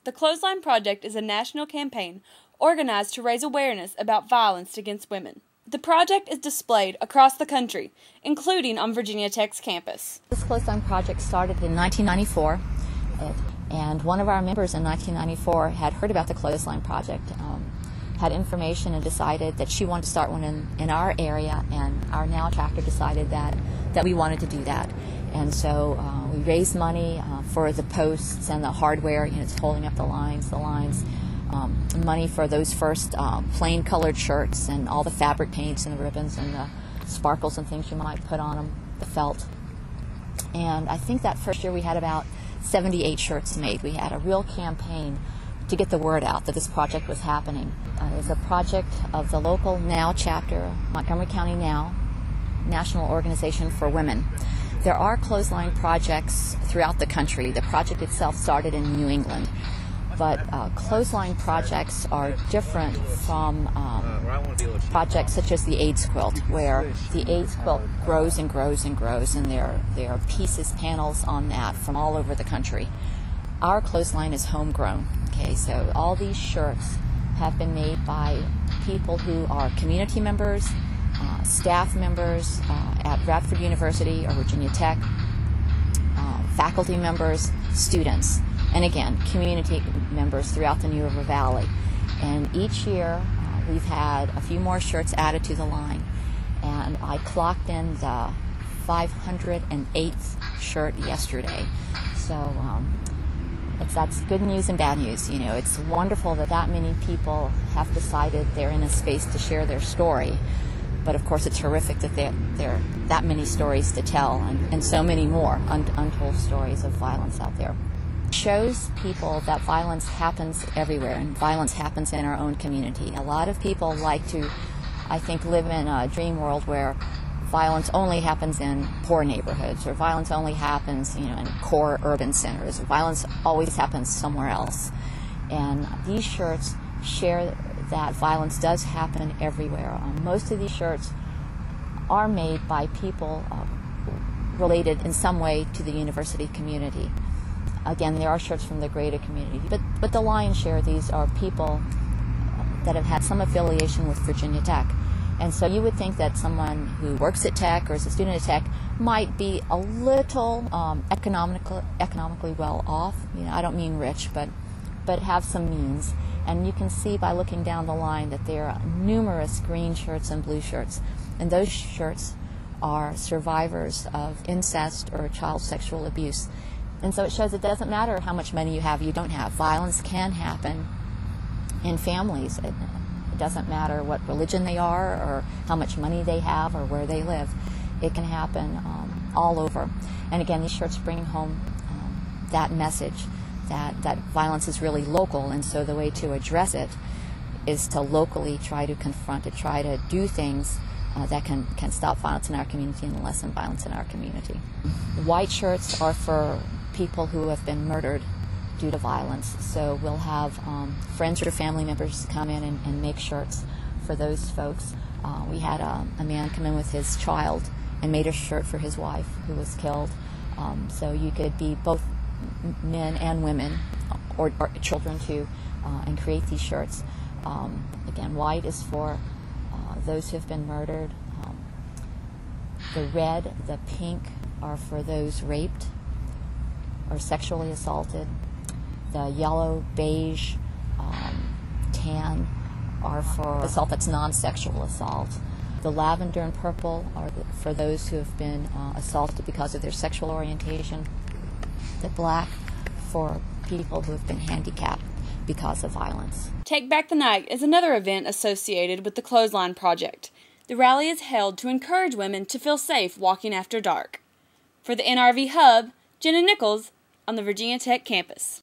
The Clothesline Project is a national campaign organized to raise awareness about violence against women. The project is displayed across the country, including on Virginia Tech's campus. This Clothesline Project started in 1994, and one of our members in 1994 had heard about the Clothesline Project, had information and decided that she wanted to start one in our area, and our now chapter decided that we wanted to do that. And so we raised money for the posts and the hardware, it's holding up the lines, money for those first plain colored shirts and all the fabric paints and the ribbons and the sparkles and things you might put on them, the felt. And I think that first year we had about 78 shirts made. We had a real campaign to get the word out that this project was happening. It was a project of the local NOW chapter, Montgomery County NOW, National Organization for Women. There are clothesline projects throughout the country. The project itself started in New England, but clothesline projects are different from projects such as the AIDS quilt, where the AIDS quilt grows and grows and grows, and there are pieces, panels on that from all over the country. Our clothesline is homegrown. Okay, so all these shirts have been made by people who are community members, staff members at Radford University or Virginia Tech, faculty members, students, and again, community members throughout the New River Valley. And each year we've had a few more shirts added to the line, and I clocked in the 508th shirt yesterday. So that's good news and bad news. It's wonderful that many people have decided they're in a space to share their story. But of course, it's horrific that there are that many stories to tell, and so many more untold stories of violence out there. It shows people that violence happens everywhere, and violence happens in our own community. A lot of people like to, I think, live in a dream world where violence only happens in poor neighborhoods, or violence only happens, in core urban centers. Violence always happens somewhere else. And these shirts share that violence does happen everywhere. Most of these shirts are made by people related in some way to the university community. Again, there are shirts from the greater community, but the lion's share of these are people that have had some affiliation with Virginia Tech. And so you would think that someone who works at Tech or is a student at Tech might be a little economically well off. I don't mean rich, but have some means. And you can see by looking down the line that there are numerous green shirts and blue shirts. And those shirts are survivors of incest or child sexual abuse. And so it shows it doesn't matter how much money you have, you don't have. Violence can happen in families. It doesn't matter what religion they are or how much money they have or where they live. It can happen all over. And again, these shirts bring home that message that violence is really local, and so the way to address it is to locally try to confront it, try to do things that can stop violence in our community and lessen violence in our community. White shirts are for people who have been murdered due to violence, so we'll have friends or family members come in and make shirts for those folks. We had a man come in with his child and made a shirt for his wife who was killed. So you could be both men and women, or children too, and create these shirts. Again, white is for those who have been murdered. The red, the pink are for those raped or sexually assaulted. The yellow, beige, tan are for assault that's non-sexual assault. The lavender and purple are for those who have been assaulted because of their sexual orientation. The black for people who have been handicapped because of violence. Take Back the Night is another event associated with the Clothesline Project. The rally is held to encourage women to feel safe walking after dark. For the NRV Hub, Jenna Nichols on the Virginia Tech campus.